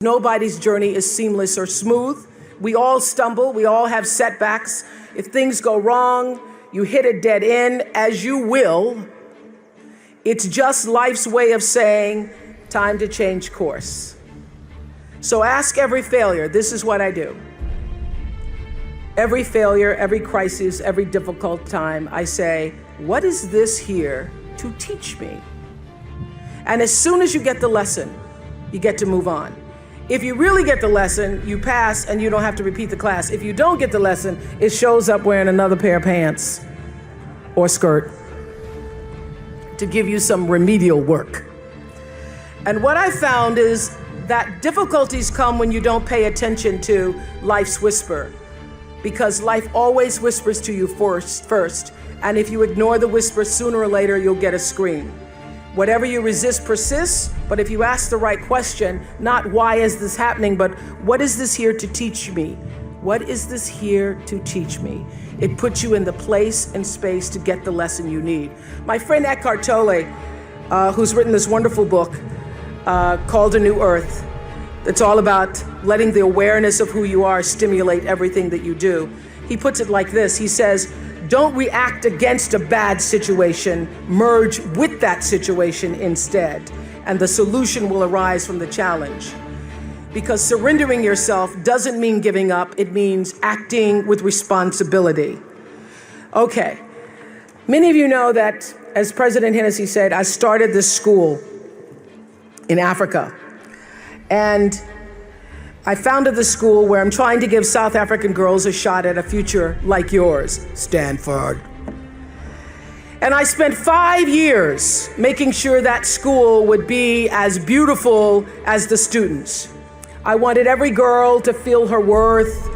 Nobody's journey is seamless or smooth. We all stumble, we all have setbacks. If things go wrong, you hit a dead end, as you will. It's just life's way of saying, time to change course. So ask every failure. This is what I do. Every failure, every crisis, every difficult time, I say, what is this here to teach me? And as soon as you get the lesson, you get to move on. If you really get the lesson, you pass and you don't have to repeat the class. If you don't get the lesson, it shows up wearing another pair of pants or skirt to give you some remedial work. And what I found is that difficulties come when you don't pay attention to life's whisper, because life always whispers to you first. And if you ignore the whisper, sooner or later, you'll get a scream. Whatever you resist persists, but if you ask the right question, not why is this happening, but what is this here to teach me? What is this here to teach me? It puts you in the place and space to get the lesson you need. My friend Eckhart Tolle, who's written this wonderful book called A New Earth, it's all about letting the awareness of who you are stimulate everything that you do. He puts it like this. He says, don't react against a bad situation, merge with that situation instead, and the solution will arise from the challenge. Because surrendering yourself doesn't mean giving up, it means acting with responsibility. Okay, many of you know that, as President Hennessy said, I started this school in Africa. And I founded the school where I'm trying to give South African girls a shot at a future like yours, Stanford. And I spent 5 years making sure that school would be as beautiful as the students. I wanted every girl to feel her worth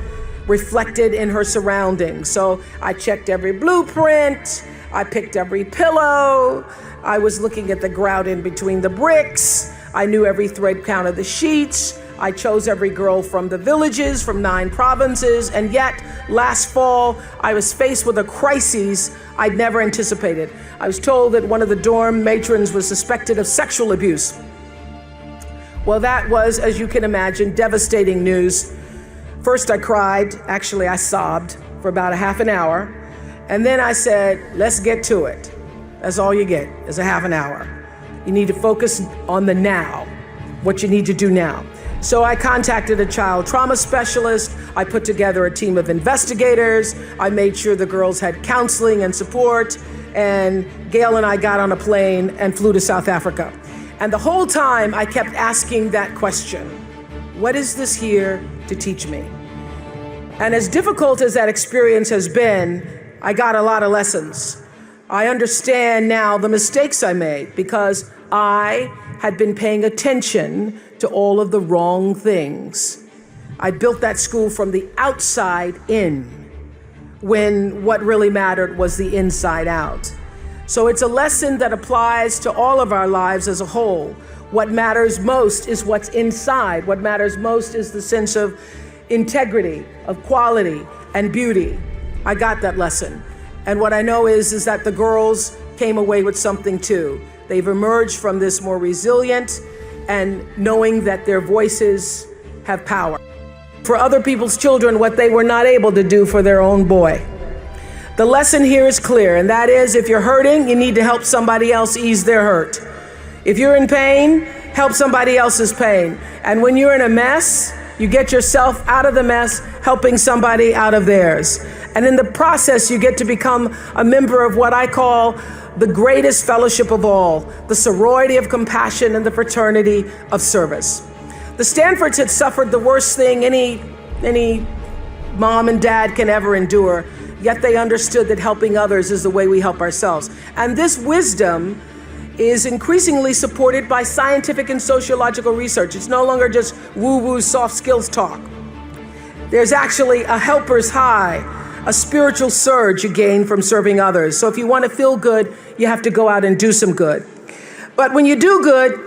reflected in her surroundings. So I checked every blueprint, I picked every pillow, I was looking at the grout in between the bricks, I knew every thread count of the sheets, I chose every girl from the villages, from 9 provinces, and yet last fall, I was faced with a crisis I'd never anticipated. I was told that one of the dorm matrons was suspected of sexual abuse. Well, that was, as you can imagine, devastating news. First I cried, actually I sobbed for about a half an hour, and then I said, let's get to it. That's all you get, is a half an hour. You need to focus on the now, what you need to do now. So I contacted a child trauma specialist. I put together a team of investigators. I made sure the girls had counseling and support. And Gail and I got on a plane and flew to South Africa. And the whole time I kept asking that question, what is this here to teach me? And as difficult as that experience has been, I got a lot of lessons. I understand now the mistakes I made because I had been paying attention to all of the wrong things. I built that school from the outside in, when what really mattered was the inside out. So it's a lesson that applies to all of our lives as a whole. What matters most is what's inside. What matters most is the sense of integrity, of quality, and beauty. I got that lesson. And what I know is that the girls came away with something too. They've emerged from this more resilient and knowing that their voices have power. For other people's children, what they were not able to do for their own boy. The lesson here is clear, and that is, if you're hurting, you need to help somebody else ease their hurt. If you're in pain, help somebody else's pain. And when you're in a mess, you get yourself out of the mess, helping somebody out of theirs. And in the process, you get to become a member of what I call the greatest fellowship of all, the sorority of compassion and the fraternity of service. The Stanfords had suffered the worst thing any mom and dad can ever endure, yet they understood that helping others is the way we help ourselves. And this wisdom is increasingly supported by scientific and sociological research. It's no longer just woo-woo soft skills talk. There's actually a helper's high, a spiritual surge you gain from serving others. So if you want to feel good, you have to go out and do some good. But when you do good,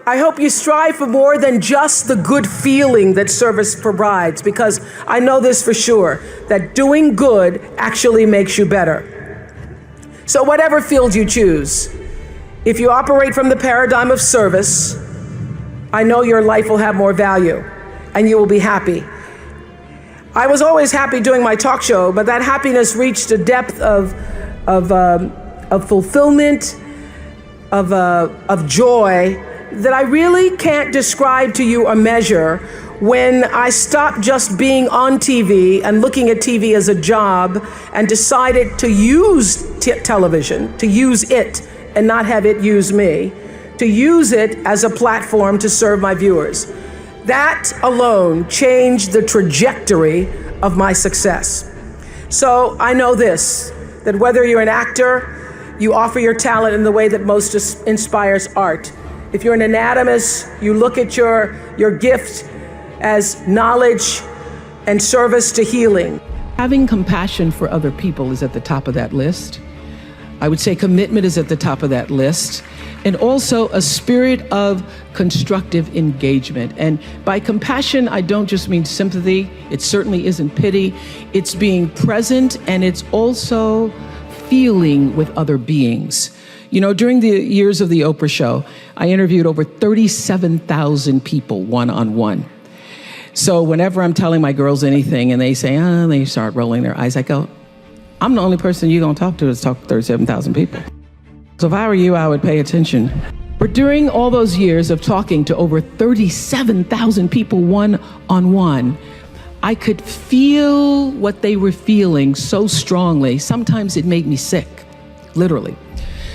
I hope you strive for more than just the good feeling that service provides, because I know this for sure, that doing good actually makes you better. So whatever field you choose, if you operate from the paradigm of service, I know your life will have more value and you will be happy. I was always happy doing my talk show, but that happiness reached a depth of fulfillment, of joy that I really can't describe to you or measure when I stopped just being on TV and looking at TV as a job and decided to use television, to use it and not have it use me, to use it as a platform to serve my viewers. That alone changed the trajectory of my success. So I know this, that whether you're an actor, you offer your talent in the way that most inspires art. If you're an anatomist, you look at your gift as knowledge and service to healing. Having compassion for other people is at the top of that list. I would say commitment is at the top of that list. And also a spirit of constructive engagement. And by compassion, I don't just mean sympathy. It certainly isn't pity. It's being present, and it's also feeling with other beings. You know, during the years of the Oprah show, I interviewed over 37,000 people one-on-one. So whenever I'm telling my girls anything and they say, they start rolling their eyes, I go, I'm the only person you're gonna talk to is talk to 37,000 people. So if I were you, I would pay attention. But during all those years of talking to over 37,000 people one-on-one, I could feel what they were feeling so strongly. Sometimes it made me sick, literally.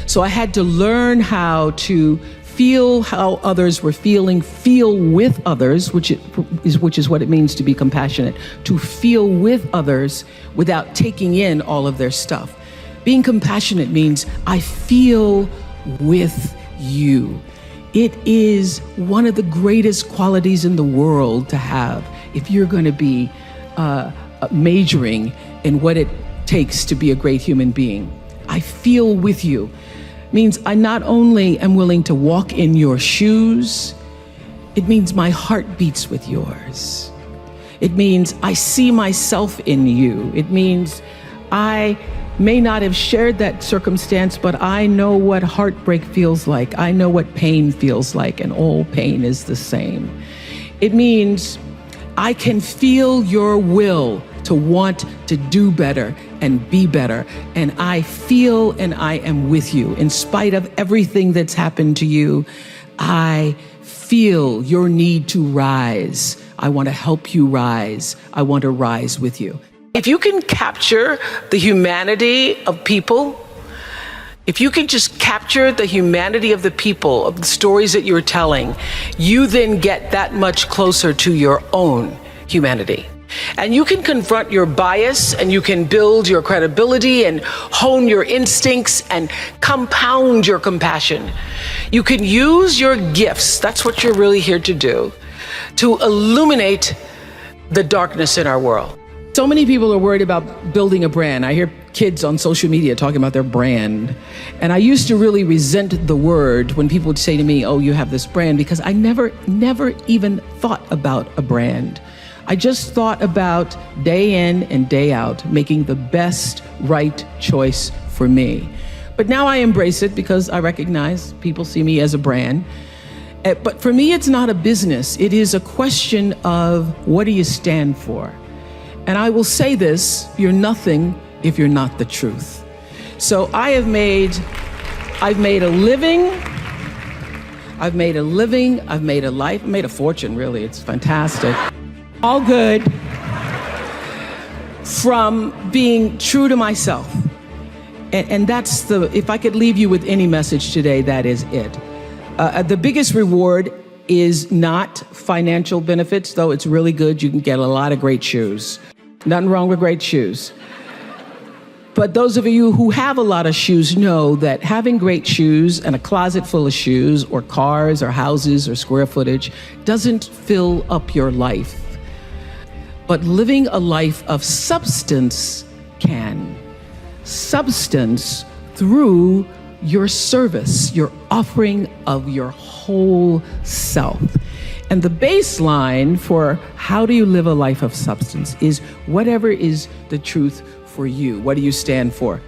So I had to learn how to feel how others were feeling, feel with others, which is what it means to be compassionate, to feel with others without taking in all of their stuff. Being compassionate means I feel with you. It is one of the greatest qualities in the world to have if you're going to be majoring in what it takes to be a great human being. I feel with you means I not only am willing to walk in your shoes, it means my heart beats with yours. It means I see myself in you. It means I may not have shared that circumstance, but I know what heartbreak feels like. I know what pain feels like, and all pain is the same. It means I can feel your will to want to do better and be better. And I feel and I am with you. In spite of everything that's happened to you, I feel your need to rise. I want to help you rise. I want to rise with you. If you can capture the humanity of people, if you can just capture the humanity of the people, of the stories that you're telling, you then get that much closer to your own humanity. And you can confront your bias, and you can build your credibility and hone your instincts and compound your compassion. You can use your gifts, that's what you're really here to do, to illuminate the darkness in our world. So many people are worried about building a brand. I hear kids on social media talking about their brand. And I used to really resent the word when people would say to me, oh, you have this brand, because I never even thought about a brand. I just thought about day in and day out, making the best right choice for me. But now I embrace it because I recognize people see me as a brand. But for me, it's not a business. It is a question of what do you stand for? And I will say this, you're nothing if you're not the truth. So I've made a living, I've made a life, I've made a fortune, really. It's fantastic. All good from being true to myself. And that's if I could leave you with any message today, that is it. The biggest reward is not financial benefits, though it's really good. You can get a lot of great shoes. Nothing wrong with great shoes. But those of you who have a lot of shoes know that having great shoes and a closet full of shoes or cars or houses or square footage doesn't fill up your life. But living a life of substance can. Substance through your service, your offering of your whole self. And the baseline for how do you live a life of substance is whatever is the truth for you. What do you stand for?